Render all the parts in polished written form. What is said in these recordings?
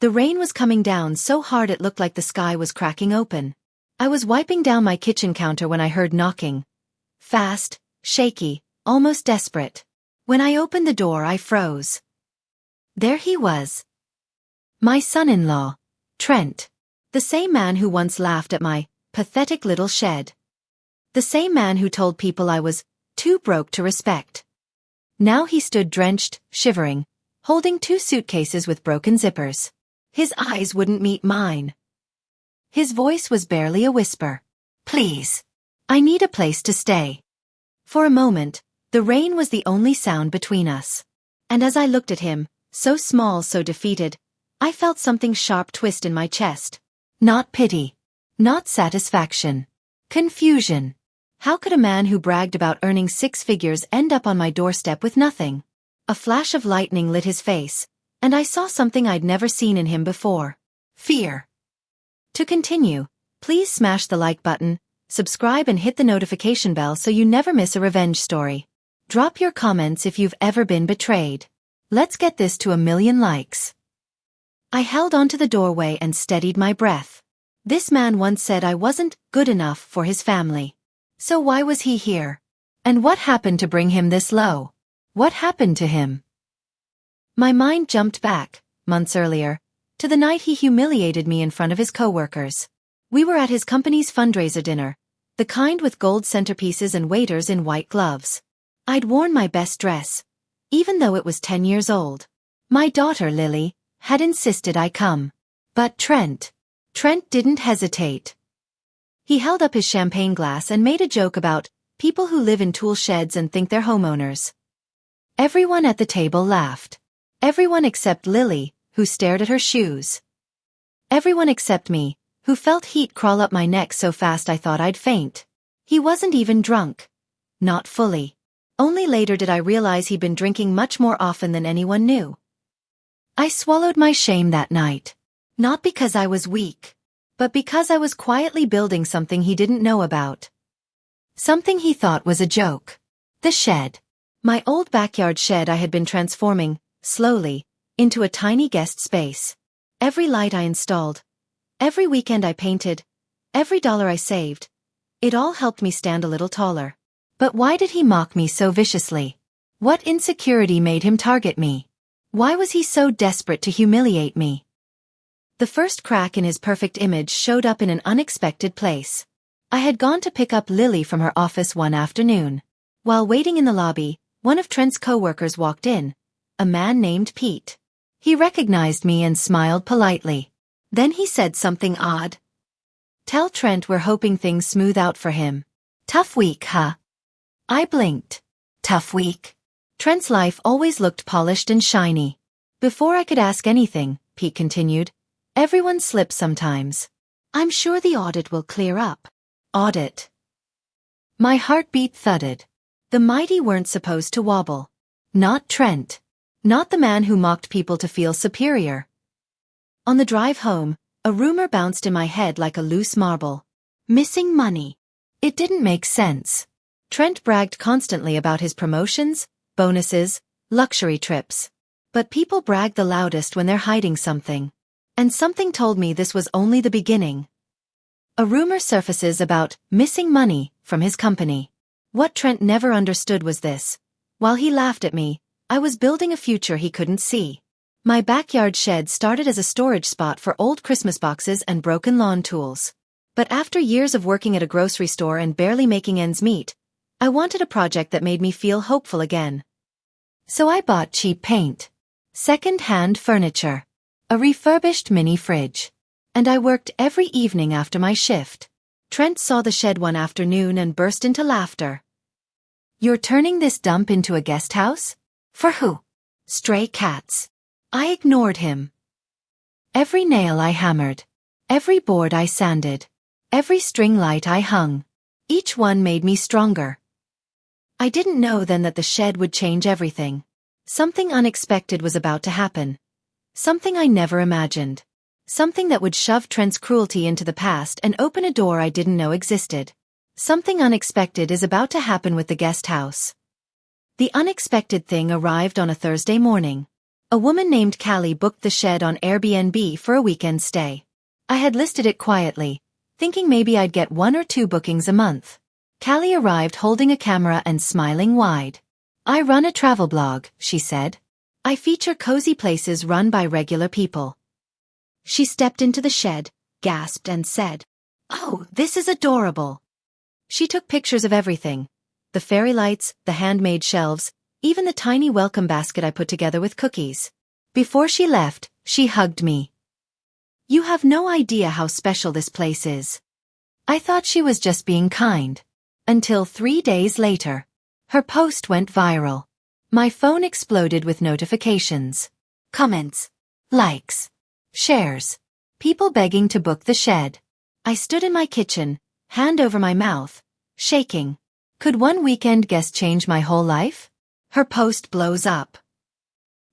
The rain was coming down so hard it looked like the sky was cracking open. I was wiping down my kitchen counter when I heard knocking. Fast, shaky, almost desperate. When I opened the door, I froze. There he was. My son-in-law, Trent. The same man who once laughed at my pathetic little shed. The same man who told people I was too broke to respect. Now he stood drenched, shivering, holding 2 suitcases with broken zippers. His eyes wouldn't meet mine. His voice was barely a whisper. Please. I need a place to stay. For a moment, the rain was the only sound between us. And as I looked at him, so small, so defeated, I felt something sharp twist in my chest. Not pity. Not satisfaction. Confusion. How could a man who bragged about earning 6 figures end up on my doorstep with nothing? A flash of lightning lit his face, and I saw something I'd never seen in him before. Fear. To continue, please smash the like button, subscribe and hit the notification bell so you never miss a revenge story. Drop your comments if you've ever been betrayed. Let's get this to 1 million likes. I held onto the doorway and steadied my breath. This man once said I wasn't good enough for his family. So why was he here? And what happened to bring him this low? What happened to him? My mind jumped back, months earlier, to the night he humiliated me in front of his coworkers. We were at his company's fundraiser dinner, the kind with gold centerpieces and waiters in white gloves. I'd worn my best dress, even though it was 10 years old. My daughter Lily had insisted I come. But Trent didn't hesitate. He held up his champagne glass and made a joke about people who live in tool sheds and think they're homeowners. Everyone at the table laughed. Everyone except Lily, who stared at her shoes. Everyone except me, who felt heat crawl up my neck so fast I thought I'd faint. He wasn't even drunk. Not fully. Only later did I realize he'd been drinking much more often than anyone knew. I swallowed my shame that night. Not because I was weak, but because I was quietly building something he didn't know about. Something he thought was a joke. The shed. My old backyard shed I had been transforming, slowly, into a tiny guest space. Every light I installed, every weekend I painted, every dollar I saved, it all helped me stand a little taller. But why did he mock me so viciously? What insecurity made him target me? Why was he so desperate to humiliate me? The first crack in his perfect image showed up in an unexpected place. I had gone to pick up Lily from her office one afternoon. While waiting in the lobby, one of Trent's coworkers walked in, a man named Pete. He recognized me and smiled politely. Then he said something odd. Tell Trent we're hoping things smooth out for him. Tough week, huh? I blinked. Tough week? Trent's life always looked polished and shiny. Before I could ask anything, Pete continued, everyone slips sometimes. I'm sure the audit will clear up. Audit. My heartbeat thudded. The mighty weren't supposed to wobble. Not Trent. Not the man who mocked people to feel superior. On the drive home, a rumor bounced in my head like a loose marble. Missing money. It didn't make sense. Trent bragged constantly about his promotions, bonuses, luxury trips. But people brag the loudest when they're hiding something. And something told me this was only the beginning. A rumor surfaces about missing money from his company. What Trent never understood was this. While he laughed at me, I was building a future he couldn't see. My backyard shed started as a storage spot for old Christmas boxes and broken lawn tools. But after years of working at a grocery store and barely making ends meet, I wanted a project that made me feel hopeful again. So I bought cheap paint, second-hand furniture, a refurbished mini fridge. And I worked every evening after my shift. Trent saw the shed one afternoon and burst into laughter. You're turning this dump into a guest house? For who? Stray cats. I ignored him. Every nail I hammered. Every board I sanded. Every string light I hung. Each one made me stronger. I didn't know then that the shed would change everything. Something unexpected was about to happen. Something I never imagined. Something that would shove Trent's cruelty into the past and open a door I didn't know existed. Something unexpected is about to happen with the guest house. The unexpected thing arrived on a Thursday morning. A woman named Callie booked the shed on Airbnb for a weekend stay. I had listed it quietly, thinking maybe I'd get 1 or 2 bookings a month. Callie arrived holding a camera and smiling wide. "I run a travel blog," she said. "I feature cozy places run by regular people." She stepped into the shed, gasped and said, "Oh, this is adorable." She took pictures of everything. The fairy lights, the handmade shelves, even the tiny welcome basket I put together with cookies. Before she left, she hugged me. "You have no idea how special this place is." I thought she was just being kind. Until 3 days later. Her post went viral. My phone exploded with notifications. Comments. Likes. Shares. People begging to book the shed. I stood in my kitchen, hand over my mouth, shaking. Could one weekend guest change my whole life? Her post blows up.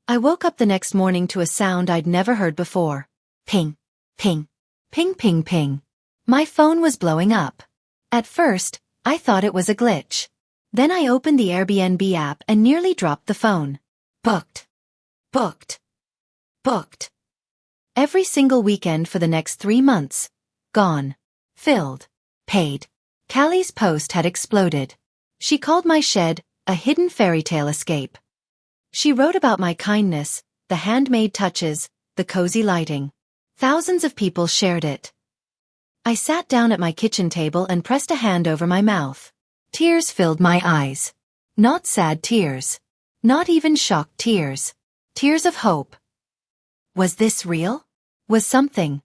I woke up the next morning to a sound I'd never heard before. Ping. Ping. Ping ping ping. My phone was blowing up. At first, I thought it was a glitch. Then I opened the Airbnb app and nearly dropped the phone. Booked. Booked. Booked. Every single weekend for the next 3 months. Gone. Filled. Paid. Callie's post had exploded. She called my shed a hidden fairy tale escape. She wrote about my kindness, the handmade touches, the cozy lighting. Thousands of people shared it. I sat down at my kitchen table and pressed a hand over my mouth. Tears filled my eyes. Not sad tears. Not even shocked tears. Tears of hope. Was this real? Was something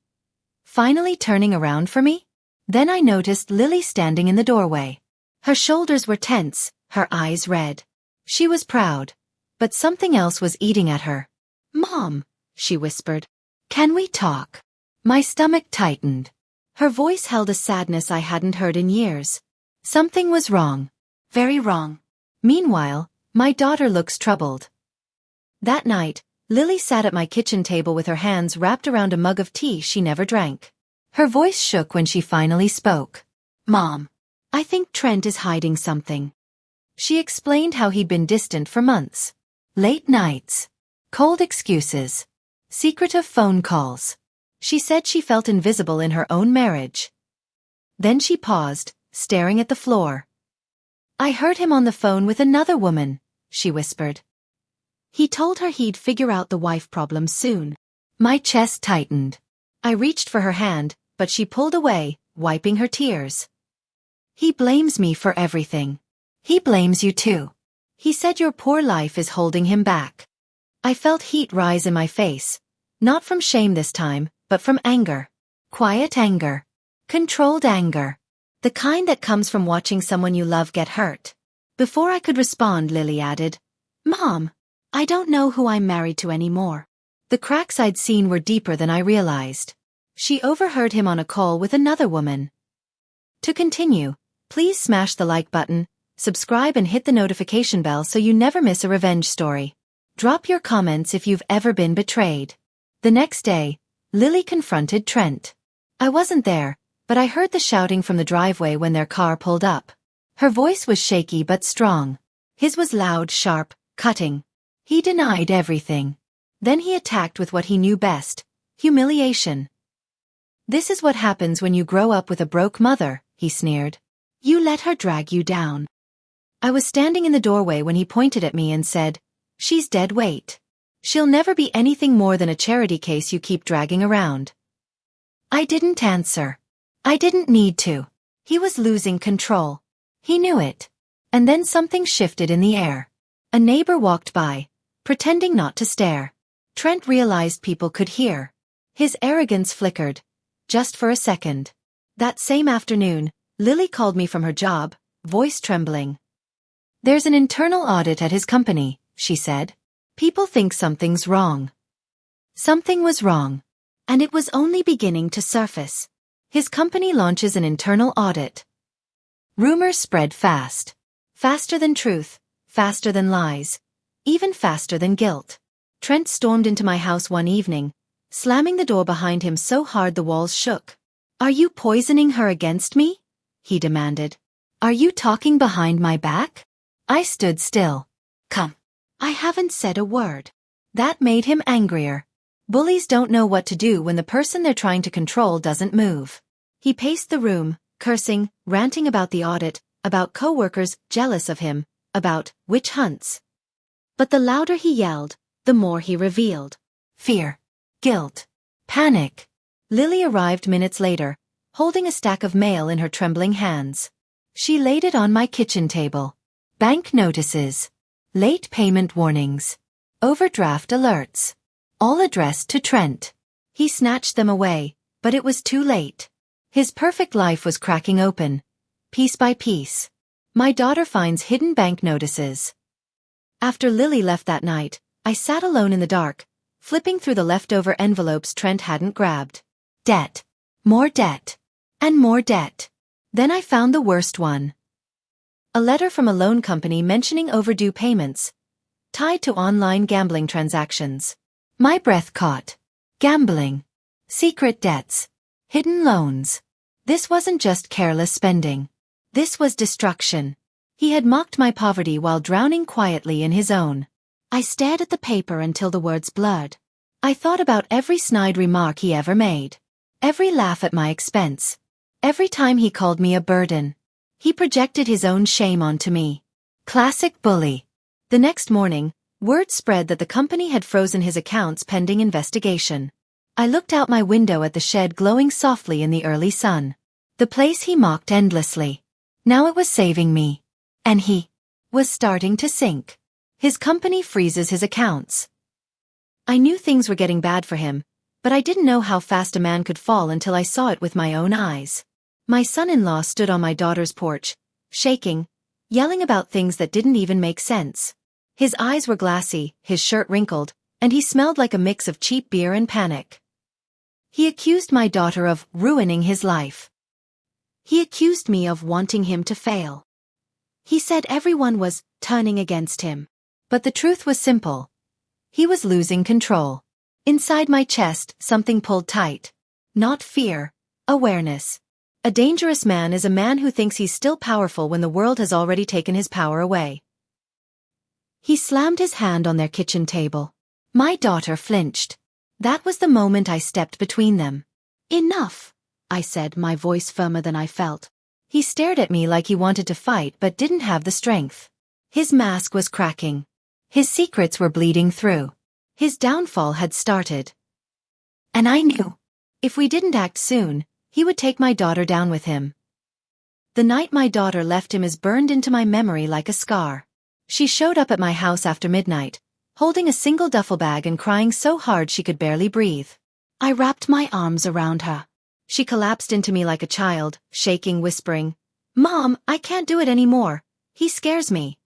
finally turning around for me? Then I noticed Lily standing in the doorway. Her shoulders were tense, her eyes red. She was proud, but something else was eating at her. "Mom," she whispered. "Can we talk?" My stomach tightened. Her voice held a sadness I hadn't heard in years. Something was wrong. Very wrong. Meanwhile, my daughter looks troubled. That night, Lily sat at my kitchen table with her hands wrapped around a mug of tea she never drank. Her voice shook when she finally spoke. "Mom, I think Trent is hiding something." She explained how he'd been distant for months. Late nights. Cold excuses. Secretive phone calls. She said she felt invisible in her own marriage. Then she paused, staring at the floor. "I heard him on the phone with another woman," she whispered. "He told her he'd figure out the wife problem soon." My chest tightened. I reached for her hand, but she pulled away, wiping her tears. "He blames me for everything. He blames you too. He said your poor life is holding him back." I felt heat rise in my face. Not from shame this time, but from anger. Quiet anger. Controlled anger. The kind that comes from watching someone you love get hurt. Before I could respond, Lily added, "Mom, I don't know who I'm married to anymore." The cracks I'd seen were deeper than I realized. She overheard him on a call with another woman. To continue, please smash the like button, subscribe and hit the notification bell so you never miss a revenge story. Drop your comments if you've ever been betrayed. The next day, Lily confronted Trent. I wasn't there, but I heard the shouting from the driveway when their car pulled up. Her voice was shaky but strong. His was loud, sharp, cutting. He denied everything. Then he attacked with what he knew best, humiliation. "This is what happens when you grow up with a broke mother," he sneered. "You let her drag you down." I was standing in the doorway when he pointed at me and said, "She's dead weight. She'll never be anything more than a charity case you keep dragging around." I didn't answer. I didn't need to. He was losing control. He knew it. And then something shifted in the air. A neighbor walked by, pretending not to stare. Trent realized people could hear. His arrogance flickered. Just for a second. That same afternoon, Lily called me from her job, voice trembling. "There's an internal audit at his company," she said. "People think something's wrong." Something was wrong. And it was only beginning to surface. His company launches an internal audit. Rumors spread fast. Faster than truth, faster than lies, even faster than guilt. Trent stormed into my house one evening, slamming the door behind him so hard the walls shook. "Are you poisoning her against me?" he demanded. "Are you talking behind my back?" I stood still. "Come." "I haven't said a word." That made him angrier. Bullies don't know what to do when the person they're trying to control doesn't move. He paced the room, cursing, ranting about the audit, about coworkers jealous of him, about witch hunts. But the louder he yelled, the more he revealed. Fear. Guilt. Panic. Lily arrived minutes later, holding a stack of mail in her trembling hands. She laid it on my kitchen table. Bank notices. Late payment warnings. Overdraft alerts. All addressed to Trent. He snatched them away, but it was too late. His perfect life was cracking open, piece by piece. My daughter finds hidden bank notices. After Lily left that night, I sat alone in the dark, flipping through the leftover envelopes Trent hadn't grabbed. Debt. More debt. And more debt. Then I found the worst one. A letter from a loan company mentioning overdue payments, tied to online gambling transactions. My breath caught. Gambling. Secret debts. Hidden loans. This wasn't just careless spending. This was destruction. He had mocked my poverty while drowning quietly in his own. I stared at the paper until the words blurred. I thought about every snide remark he ever made. Every laugh at my expense. Every time he called me a burden. He projected his own shame onto me. Classic bully. The next morning, word spread that the company had frozen his accounts pending investigation. I looked out my window at the shed glowing softly in the early sun. The place he mocked endlessly. Now it was saving me. And he was starting to sink. His company freezes his accounts. I knew things were getting bad for him, but I didn't know how fast a man could fall until I saw it with my own eyes. My son-in-law stood on my daughter's porch, shaking, yelling about things that didn't even make sense. His eyes were glassy, his shirt wrinkled, and he smelled like a mix of cheap beer and panic. He accused my daughter of ruining his life. He accused me of wanting him to fail. He said everyone was turning against him. But the truth was simple. He was losing control. Inside my chest, something pulled tight. Not fear, awareness. A dangerous man is a man who thinks he's still powerful when the world has already taken his power away. He slammed his hand on their kitchen table. My daughter flinched. That was the moment I stepped between them. Enough, I said, my voice firmer than I felt. He stared at me like he wanted to fight but didn't have the strength. His mask was cracking. His secrets were bleeding through. His downfall had started. And I knew. If we didn't act soon, he would take my daughter down with him. The night my daughter left him is burned into my memory like a scar. She showed up at my house after midnight, holding a single duffel bag and crying so hard she could barely breathe. I wrapped my arms around her. She collapsed into me like a child, shaking, whispering, "Mom, I can't do it anymore. He scares me."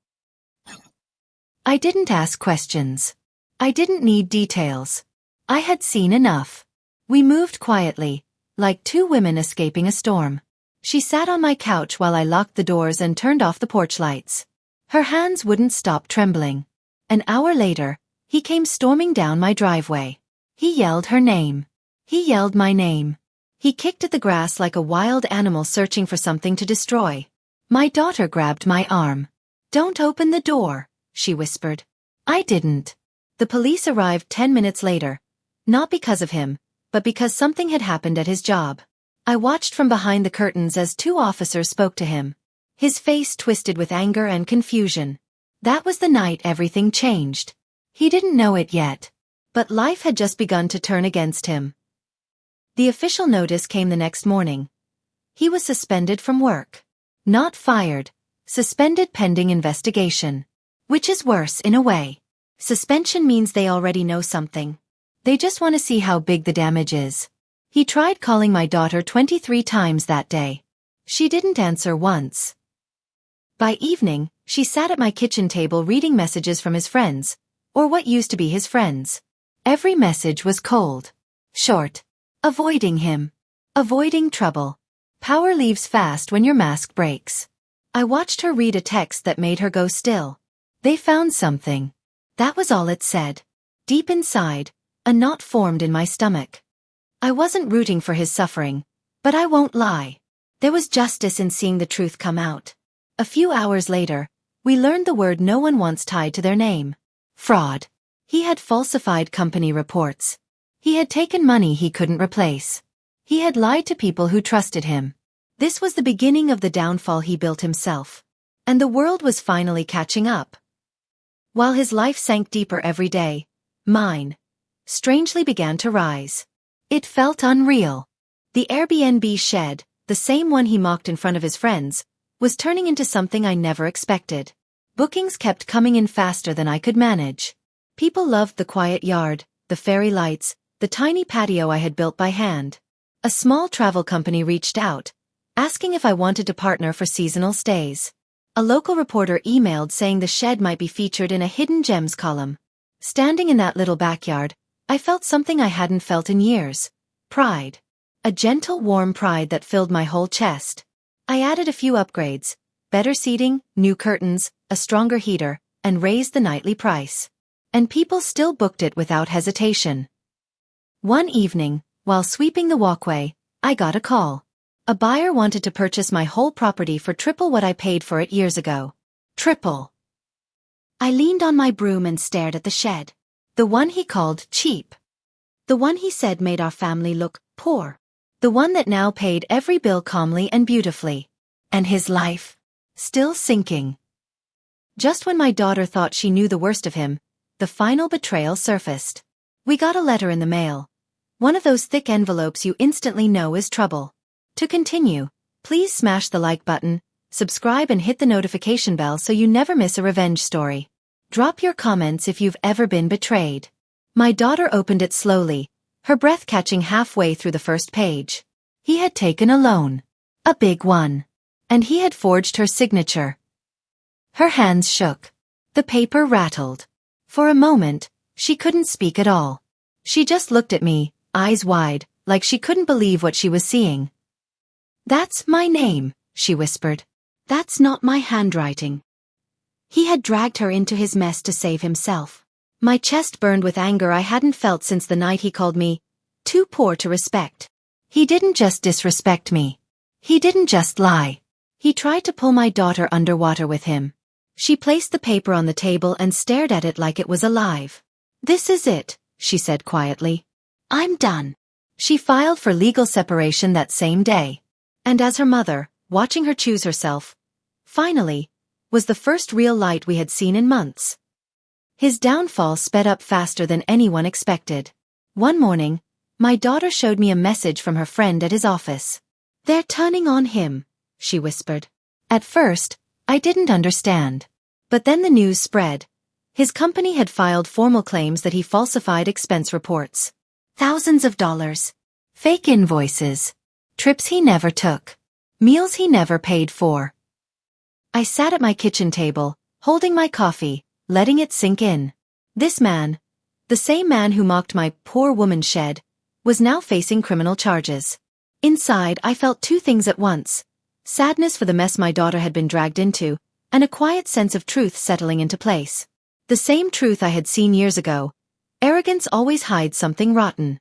I didn't ask questions. I didn't need details. I had seen enough. We moved quietly, like two women escaping a storm. She sat on my couch while I locked the doors and turned off the porch lights. Her hands wouldn't stop trembling. An hour later, he came storming down my driveway. He yelled her name. He yelled my name. He kicked at the grass like a wild animal searching for something to destroy. My daughter grabbed my arm. "Don't open the door," she whispered. I didn't. The police arrived 10 minutes later, not because of him, but because something had happened at his job. I watched from behind the curtains as two officers spoke to him. His face twisted with anger and confusion. That was the night everything changed. He didn't know it yet, but life had just begun to turn against him. The official notice came the next morning. He was suspended from work. Not fired. Suspended pending investigation. Which is worse in a way. Suspension means they already know something. They just want to see how big the damage is. He tried calling my daughter 23 times that day. She didn't answer once. By evening, she sat at my kitchen table reading messages from his friends, or what used to be his friends. Every message was cold. Short. Avoiding him. Avoiding trouble. Power leaves fast when your mask breaks. I watched her read a text that made her go still. They found something. That was all it said. Deep inside, a knot formed in my stomach. I wasn't rooting for his suffering, but I won't lie. There was justice in seeing the truth come out. A few hours later, we learned the word no one wants tied to their name. Fraud. He had falsified company reports. He had taken money he couldn't replace. He had lied to people who trusted him. This was the beginning of the downfall he built himself. And the world was finally catching up. While his life sank deeper every day, mine strangely began to rise. It felt unreal. The Airbnb shed, the same one he mocked in front of his friends, was turning into something I never expected. Bookings kept coming in faster than I could manage. People loved the quiet yard, the fairy lights, the tiny patio I had built by hand. A small travel company reached out, asking if I wanted to partner for seasonal stays. A local reporter emailed saying the shed might be featured in a hidden gems column. Standing in that little backyard, I felt something I hadn't felt in years. Pride. A gentle, warm pride that filled my whole chest. I added a few upgrades, better seating, new curtains, a stronger heater, and raised the nightly price. And people still booked it without hesitation. One evening, while sweeping the walkway, I got a call. A buyer wanted to purchase my whole property for triple what I paid for it years ago. Triple. I leaned on my broom and stared at the shed. The one he called cheap. The one he said made our family look poor. The one that now paid every bill calmly and beautifully. And his life, still sinking. Just when my daughter thought she knew the worst of him, the final betrayal surfaced. We got a letter in the mail. One of those thick envelopes you instantly know is trouble. To continue, please smash the like button, subscribe and hit the notification bell so you never miss a revenge story. Drop your comments if you've ever been betrayed. My daughter opened it slowly, her breath catching halfway through the first page. He had taken a loan. A big one. And he had forged her signature. Her hands shook. The paper rattled. For a moment, she couldn't speak at all. She just looked at me, eyes wide, like she couldn't believe what she was seeing. "That's my name," she whispered. "That's not my handwriting." He had dragged her into his mess to save himself. My chest burned with anger I hadn't felt since the night he called me too poor to respect. He didn't just disrespect me. He didn't just lie. He tried to pull my daughter underwater with him. She placed the paper on the table and stared at it like it was alive. "This is it," she said quietly. "I'm done." She filed for legal separation that same day. And as her mother, watching her choose herself, finally, was the first real light we had seen in months. His downfall sped up faster than anyone expected. One morning, my daughter showed me a message from her friend at his office. "They're turning on him," she whispered. At first, I didn't understand. But then the news spread. His company had filed formal claims that he falsified expense reports. Thousands of dollars. Fake invoices. Trips he never took. Meals he never paid for. I sat at my kitchen table, holding my coffee, letting it sink in. This man, the same man who mocked my poor woman's shed, was now facing criminal charges. Inside, I felt two things at once. Sadness for the mess my daughter had been dragged into, and a quiet sense of truth settling into place. The same truth I had seen years ago. Arrogance always hides something rotten.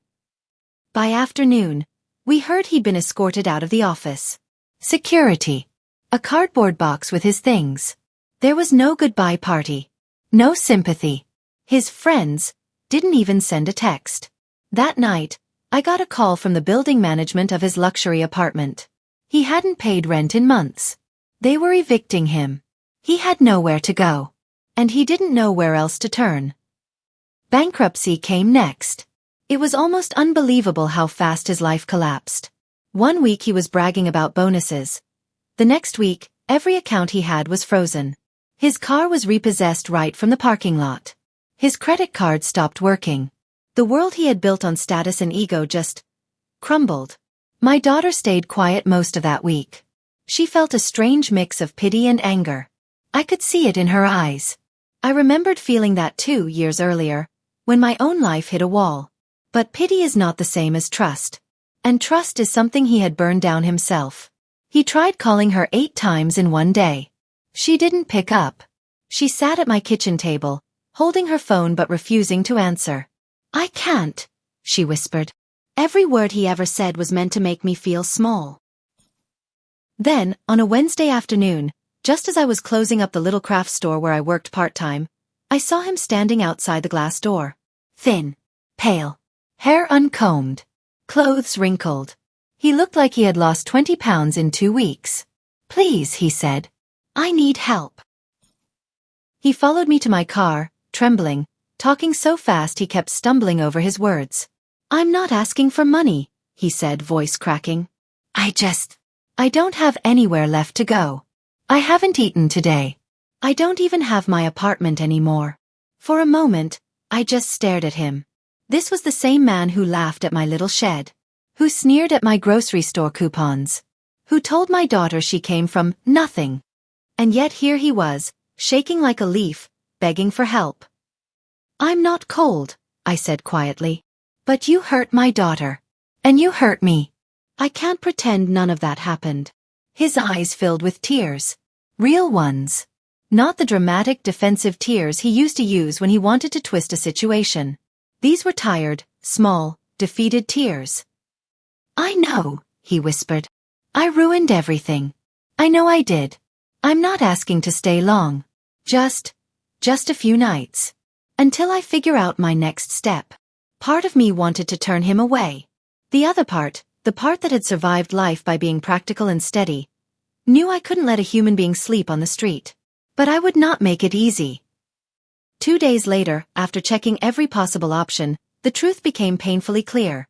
By afternoon, we heard he'd been escorted out of the office. Security. A cardboard box with his things. There was no goodbye party. No sympathy. His friends didn't even send a text. That night, I got a call from the building management of his luxury apartment. He hadn't paid rent in months. They were evicting him. He had nowhere to go. And he didn't know where else to turn. Bankruptcy came next. It was almost unbelievable how fast his life collapsed. One week he was bragging about bonuses. The next week, every account he had was frozen. His car was repossessed right from the parking lot. His credit card stopped working. The world he had built on status and ego just crumbled. My daughter stayed quiet most of that week. She felt a strange mix of pity and anger. I could see it in her eyes. I remembered feeling that 2 years earlier, when my own life hit a wall. But pity is not the same as trust. And trust is something he had burned down himself. He tried calling her 8 times in one day. She didn't pick up. She sat at my kitchen table, holding her phone but refusing to answer. "I can't," she whispered. Every word he ever said was meant to make me feel small. Then, on a Wednesday afternoon, just as I was closing up the little craft store where I worked part-time, I saw him standing outside the glass door. Thin. Pale. Hair uncombed. Clothes wrinkled. He looked like he had lost 20 pounds in 2 weeks. "Please," he said. "I need help." He followed me to my car, trembling, talking so fast he kept stumbling over his words. "I'm not asking for money," he said, voice cracking. I don't have anywhere left to go. I haven't eaten today. I don't even have my apartment anymore." For a moment, I just stared at him. This was the same man who laughed at my little shed, who sneered at my grocery store coupons, who told my daughter she came from nothing. And yet here he was, shaking like a leaf, begging for help. "I'm not cold," I said quietly. "But you hurt my daughter. And you hurt me. I can't pretend none of that happened." His eyes filled with tears. Real ones. Not the dramatic defensive tears he used to use when he wanted to twist a situation. These were tired, small, defeated tears. "I know," he whispered. "I ruined everything. I know I did. I'm not asking to stay long. Just a few nights. Until I figure out my next step." Part of me wanted to turn him away. The other part, the part that had survived life by being practical and steady, knew I couldn't let a human being sleep on the street. But I would not make it easy. 2 days later, after checking every possible option, the truth became painfully clear.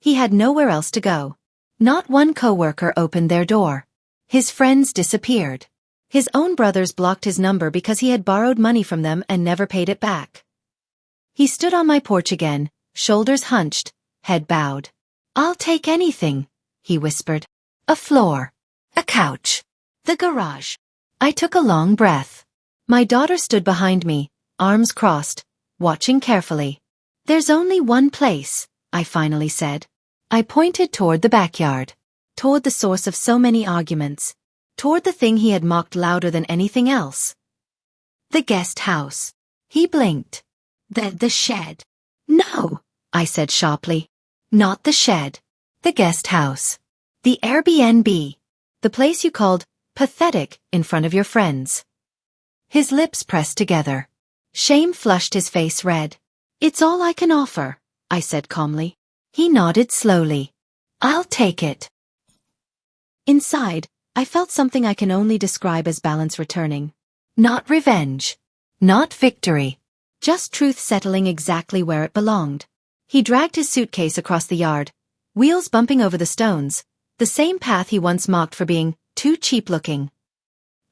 He had nowhere else to go. Not one coworker opened their door. His friends disappeared. His own brothers blocked his number because he had borrowed money from them and never paid it back. He stood on my porch again, shoulders hunched, head bowed. "I'll take anything," he whispered. "A floor. A couch. The garage." I took a long breath. My daughter stood behind me, arms crossed, watching carefully. "There's only one place," I finally said. I pointed toward the backyard, toward the source of so many arguments, toward the thing he had mocked louder than anything else. "The guest house." He blinked. The shed." "No," I said sharply. "Not the shed. The guest house. The Airbnb. The place you called pathetic in front of your friends." His lips pressed together. Shame flushed his face red. "It's all I can offer," I said calmly. He nodded slowly. "I'll take it." Inside, I felt something I can only describe as balance returning. Not revenge. Not victory. Just truth settling exactly where it belonged. He dragged his suitcase across the yard, wheels bumping over the stones, the same path he once mocked for being too cheap-looking.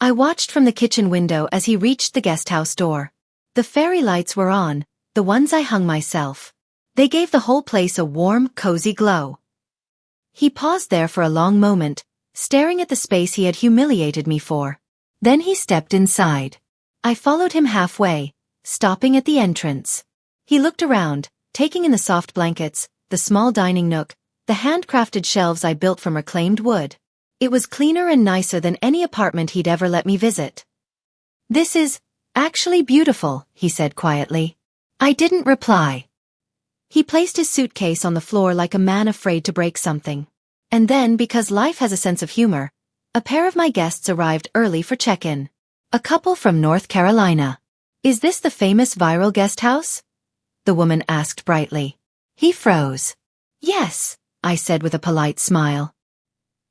I watched from the kitchen window as he reached the guest house door. The fairy lights were on, the ones I hung myself. They gave the whole place a warm, cozy glow. He paused there for a long moment, staring at the space he had humiliated me for. Then he stepped inside. I followed him halfway, stopping at the entrance. He looked around, taking in the soft blankets, the small dining nook, the handcrafted shelves I built from reclaimed wood. It was cleaner and nicer than any apartment he'd ever let me visit. "This is actually beautiful," he said quietly. I didn't reply. He placed his suitcase on the floor like a man afraid to break something. And then, because life has a sense of humor, a pair of my guests arrived early for check-in. A couple from North Carolina. "Is this the famous viral guest house?" the woman asked brightly. He froze. "Yes," I said with a polite smile.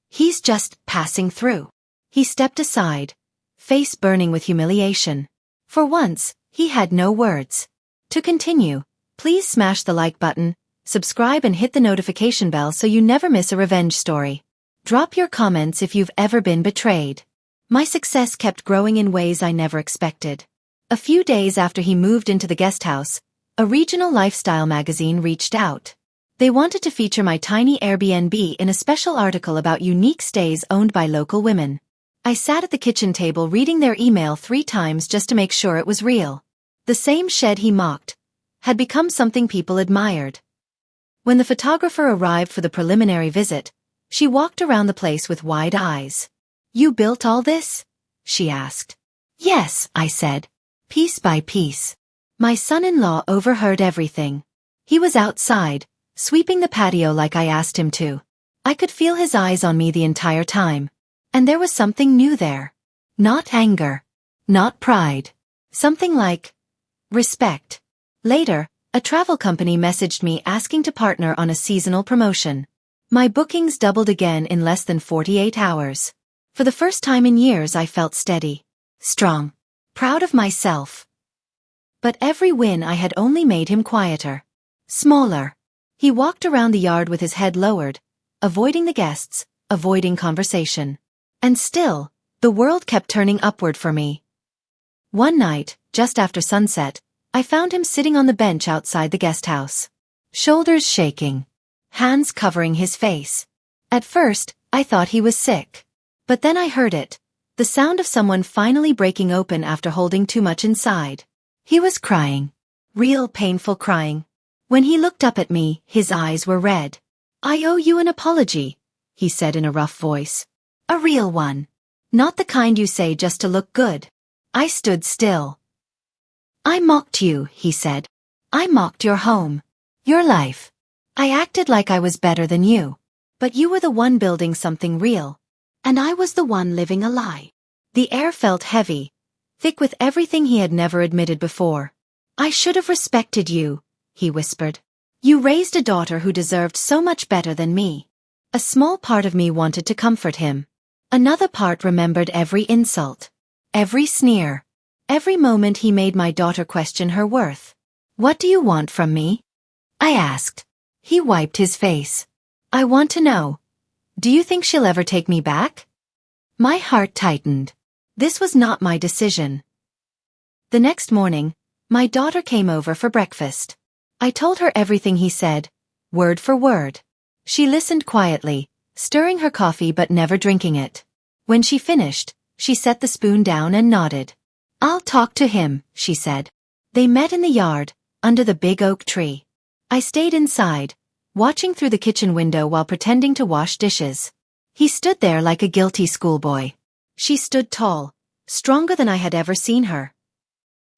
"He's just passing through." He stepped aside, face burning with humiliation. For once, he had no words. To continue, please smash the like button, subscribe and hit the notification bell so you never miss a revenge story. Drop your comments if you've ever been betrayed. My success kept growing in ways I never expected. A few days after he moved into the guest house, a regional lifestyle magazine reached out. They wanted to feature my tiny Airbnb in a special article about unique stays owned by local women. I sat at the kitchen table reading their email 3 times just to make sure it was real. The same shed he mocked had become something people admired. When the photographer arrived for the preliminary visit, she walked around the place with wide eyes. "You built all this?" she asked. "Yes," I said, piece by piece. My son-in-law overheard everything. He was outside, sweeping the patio like I asked him to. I could feel his eyes on me the entire time. And there was something new there. Not anger. Not pride. Something like respect. Later, a travel company messaged me asking to partner on a seasonal promotion. My bookings doubled again in less than 48 hours. For the first time in years I felt steady, strong, proud of myself. But every win I had only made him quieter, smaller. He walked around the yard with his head lowered, avoiding the guests, avoiding conversation. And still, the world kept turning upward for me. One night, just after sunset, I found him sitting on the bench outside the guest house. Shoulders shaking, hands covering his face. At first, I thought he was sick. But then I heard it, the sound of someone finally breaking open after holding too much inside. He was crying. Real painful crying. When he looked up at me, his eyes were red. "I owe you an apology," he said in a rough voice. "A real one. Not the kind you say just to look good." I stood still. "I mocked you," he said. "I mocked your home. Your life. I acted like I was better than you. But you were the one building something real. And I was the one living a lie." The air felt heavy, thick with everything he had never admitted before. "I should have respected you," he whispered. "You raised a daughter who deserved so much better than me." A small part of me wanted to comfort him. Another part remembered every insult, every sneer, every moment he made my daughter question her worth. "What do you want from me?" I asked. He wiped his face. "I want to know. Do you think she'll ever take me back?" My heart tightened. This was not my decision. The next morning, my daughter came over for breakfast. I told her everything he said, word for word. She listened quietly, stirring her coffee but never drinking it. When she finished, she set the spoon down and nodded. "I'll talk to him," she said. They met in the yard, under the big oak tree. I stayed inside, watching through the kitchen window while pretending to wash dishes. He stood there like a guilty schoolboy. She stood tall, stronger than I had ever seen her.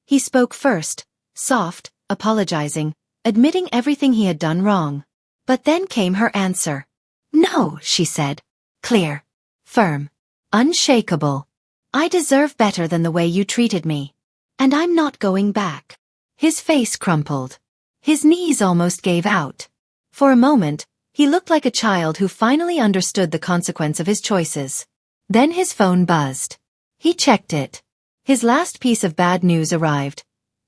He spoke first, soft, apologizing, admitting everything he had done wrong. But then came her answer. "No," she said. Clear, firm, unshakable. "I deserve better than the way you treated me. And I'm not going back." His face crumpled. His knees almost gave out. For a moment, he looked like a child who finally understood the consequence of his choices. Then his phone buzzed. He checked it. His last piece of bad news arrived.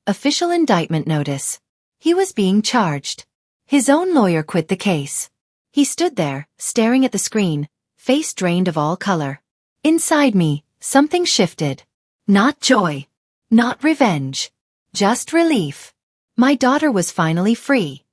Official indictment notice. He was being charged. His own lawyer quit the case. He stood there, staring at the screen, face drained of all color. Inside me, something shifted. Not joy. Not revenge. Just relief. My daughter was finally free.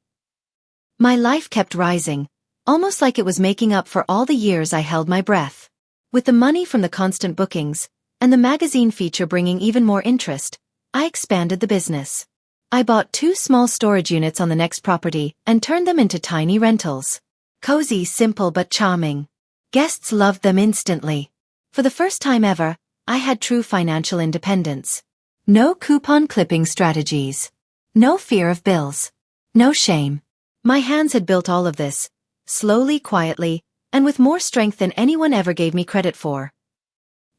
My life kept rising, almost like it was making up for all the years I held my breath. With the money from the constant bookings, and the magazine feature bringing even more interest, I expanded the business. I bought 2 small storage units on the next property and turned them into tiny rentals. Cozy, simple but charming. Guests loved them instantly. For the first time ever, I had true financial independence. No coupon clipping strategies. No fear of bills. No shame. My hands had built all of this, slowly, quietly, and with more strength than anyone ever gave me credit for.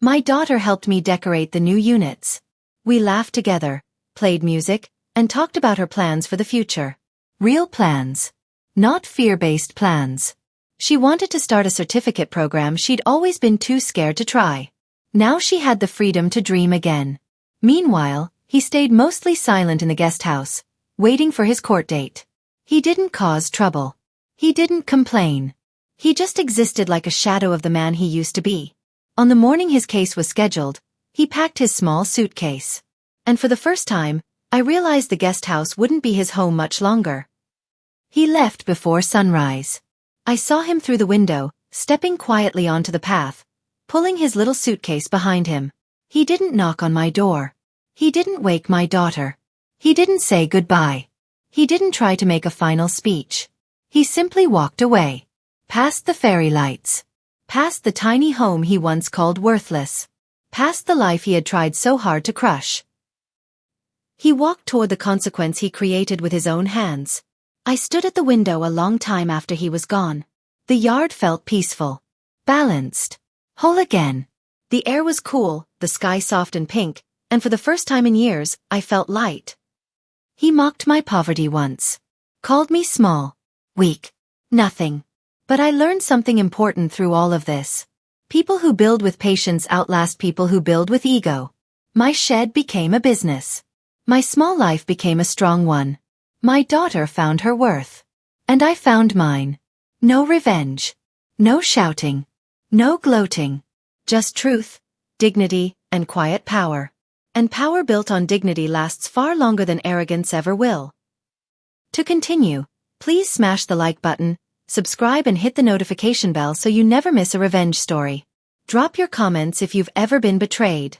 My daughter helped me decorate the new units. We laughed together, played music, and talked about her plans for the future. Real plans. Not fear-based plans. She wanted to start a certificate program she'd always been too scared to try. Now she had the freedom to dream again. Meanwhile, he stayed mostly silent in the guest house, waiting for his court date. He didn't cause trouble. He didn't complain. He just existed like a shadow of the man he used to be. On the morning his case was scheduled, he packed his small suitcase. And for the first time, I realized the guest house wouldn't be his home much longer. He left before sunrise. I saw him through the window, stepping quietly onto the path, pulling his little suitcase behind him. He didn't knock on my door. He didn't wake my daughter. He didn't say goodbye. He didn't try to make a final speech. He simply walked away. Past the fairy lights. Past the tiny home he once called worthless. Past the life he had tried so hard to crush. He walked toward the consequence he created with his own hands. I stood at the window a long time after he was gone. The yard felt peaceful. Balanced. Whole again. The air was cool, the sky soft and pink, and for the first time in years, I felt light. He mocked my poverty once. Called me small, weak, nothing. But I learned something important through all of this. People who build with patience outlast people who build with ego. My shed became a business. My small life became a strong one. My daughter found her worth. And I found mine. No revenge. No shouting. No gloating. Just truth, dignity, and quiet power. And power built on dignity lasts far longer than arrogance ever will. To continue, please smash the like button, subscribe and hit the notification bell so you never miss a revenge story. Drop your comments if you've ever been betrayed.